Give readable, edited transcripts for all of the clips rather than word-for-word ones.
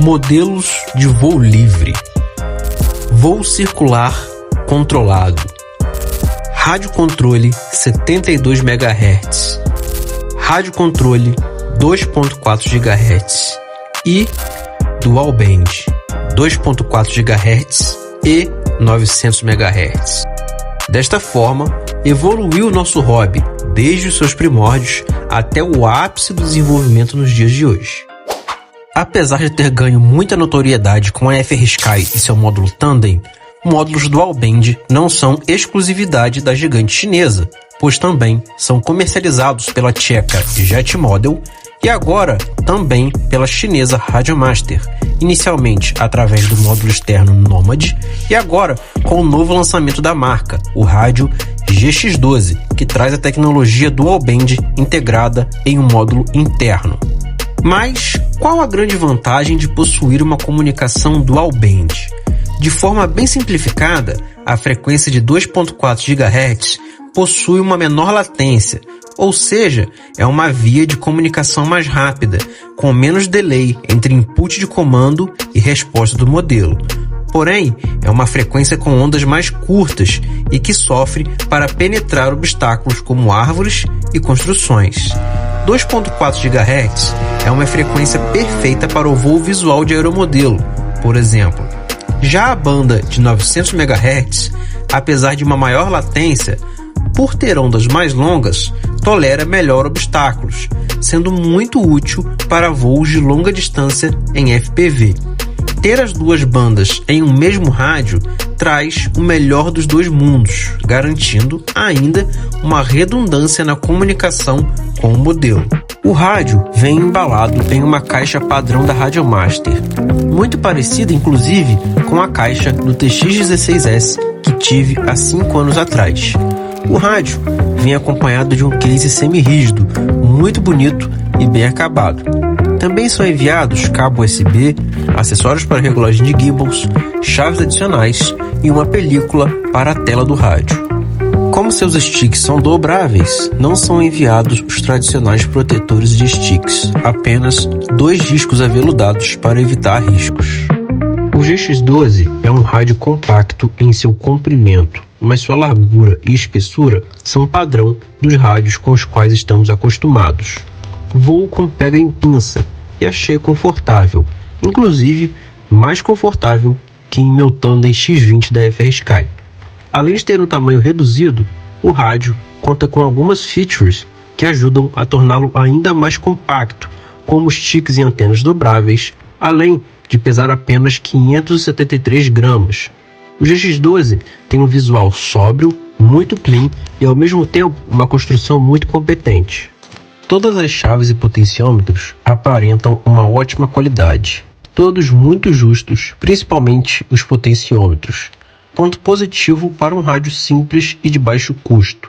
Modelos de voo livre. Voo circular controlado. Rádio controle 72 MHz. Rádio controle 2.4 GHz. E Dual Band 2.4 GHz e 900 MHz. Desta forma, evoluiu nosso hobby desde os seus primórdios até o ápice do desenvolvimento nos dias de hoje. Apesar de ter ganho muita notoriedade com a FrSky e seu módulo Tandem, módulos Dual Band não são exclusividade da gigante chinesa, pois também são comercializados pela tcheca Jet Model e agora também pela chinesa Radiomaster, inicialmente através do módulo externo Nomad e agora com o novo lançamento da marca, o rádio GX12, que traz a tecnologia Dual Band integrada em um módulo interno. Mas qual a grande vantagem de possuir uma comunicação Dual Band? De forma bem simplificada, a frequência de 2.4 GHz possui uma menor latência, ou seja, é uma via de comunicação mais rápida, com menos delay entre input de comando e resposta do modelo. Porém, é uma frequência com ondas mais curtas e que sofre para penetrar obstáculos como árvores e construções. 2.4 GHz é uma frequência perfeita para o voo visual de aeromodelo, por exemplo. Já a banda de 900 MHz, apesar de uma maior latência, por ter ondas mais longas, tolera melhor obstáculos, sendo muito útil para voos de longa distância em FPV. Ter as duas bandas em um mesmo rádio traz o melhor dos dois mundos, garantindo ainda uma redundância na comunicação com o modelo. O rádio vem embalado em uma caixa padrão da Radiomaster, muito parecida inclusive com a caixa do TX16S que tive há 5 anos atrás. O rádio vem acompanhado de um case semi-rígido, muito bonito e bem acabado. Também são enviados cabo USB, acessórios para regulagem de gimbals, chaves adicionais e uma película para a tela do rádio. Como seus sticks são dobráveis, não são enviados os tradicionais protetores de sticks, apenas 2 discos aveludados para evitar riscos. O GX12 é um rádio compacto em seu comprimento, mas sua largura e espessura são padrão dos rádios com os quais estamos acostumados. Voo com pega em pinça e achei confortável, inclusive mais confortável que em meu Tandem X20 da FrSky. Além de ter um tamanho reduzido, o rádio conta com algumas features que ajudam a torná-lo ainda mais compacto, como sticks e antenas dobráveis, além de pesar apenas 573 gramas. O GX12 tem um visual sóbrio, muito clean e ao mesmo tempo uma construção muito competente. Todas as chaves e potenciômetros aparentam uma ótima qualidade, todos muito justos, principalmente os potenciômetros. Ponto positivo para um rádio simples e de baixo custo.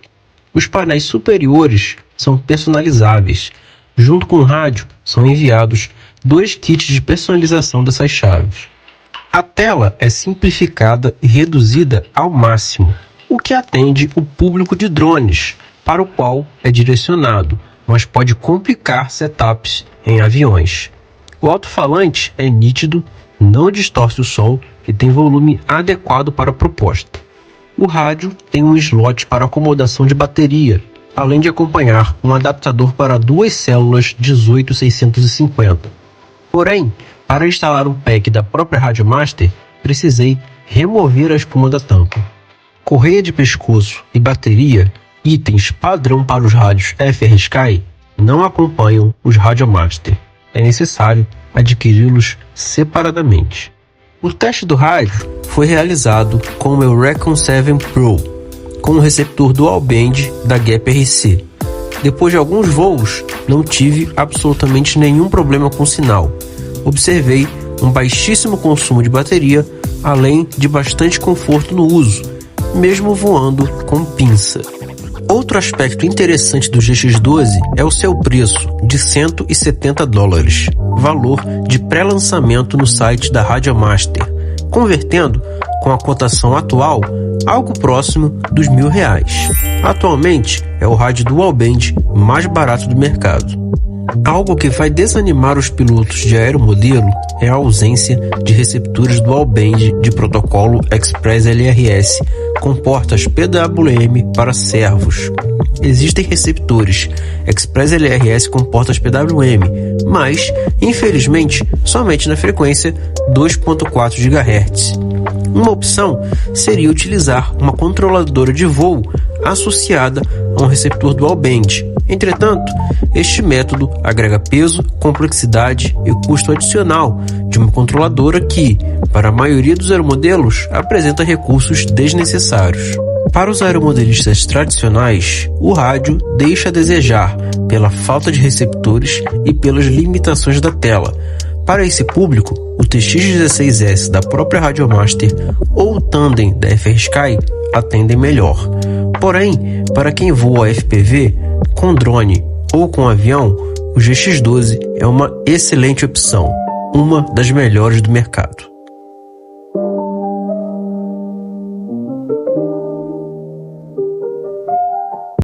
Os painéis superiores são personalizáveis. Junto com o rádio, são enviados 2 kits de personalização dessas chaves. A tela é simplificada e reduzida ao máximo, o que atende o público de drones, para o qual é direcionado, mas pode complicar setups em aviões. O alto-falante é nítido, não distorce o som e tem volume adequado para a proposta. O rádio tem um slot para acomodação de bateria, além de acompanhar um adaptador para 2 células 18650. Porém, para instalar um pack da própria Radiomaster, precisei remover a espuma da tampa. Correia de pescoço e bateria, itens padrão para os rádios FrSky, não acompanham os Radiomaster. É necessário adquiri-los separadamente. O teste do rádio foi realizado com o meu Recon 7 Pro, com o receptor Dual Band da Gap RC. Depois de alguns voos, não tive absolutamente nenhum problema com o sinal. Observei um baixíssimo consumo de bateria, além de bastante conforto no uso, mesmo voando com pinça. Outro aspecto interessante do GX12 é o seu preço, de $170, valor de pré-lançamento no site da Radiomaster, convertendo com a cotação atual algo próximo dos R$1.000. Atualmente é o rádio Dual Band mais barato do mercado. Algo que vai desanimar os pilotos de aeromodelo é a ausência de receptores dual band de protocolo Express LRS com portas PWM para servos. Existem receptores Express LRS com portas PWM, mas, infelizmente, somente na frequência 2.4 GHz. Uma opção seria utilizar uma controladora de voo associada a um receptor dual band. Entretanto, este método agrega peso, complexidade e custo adicional de uma controladora que, para a maioria dos aeromodelos, apresenta recursos desnecessários. Para os aeromodelistas tradicionais, o rádio deixa a desejar pela falta de receptores e pelas limitações da tela. Para esse público, o TX-16S da própria Radiomaster ou o Tandem da FrSky atendem melhor. Porém, para quem voa FPV, com drone ou com avião, o GX12 é uma excelente opção, uma das melhores do mercado.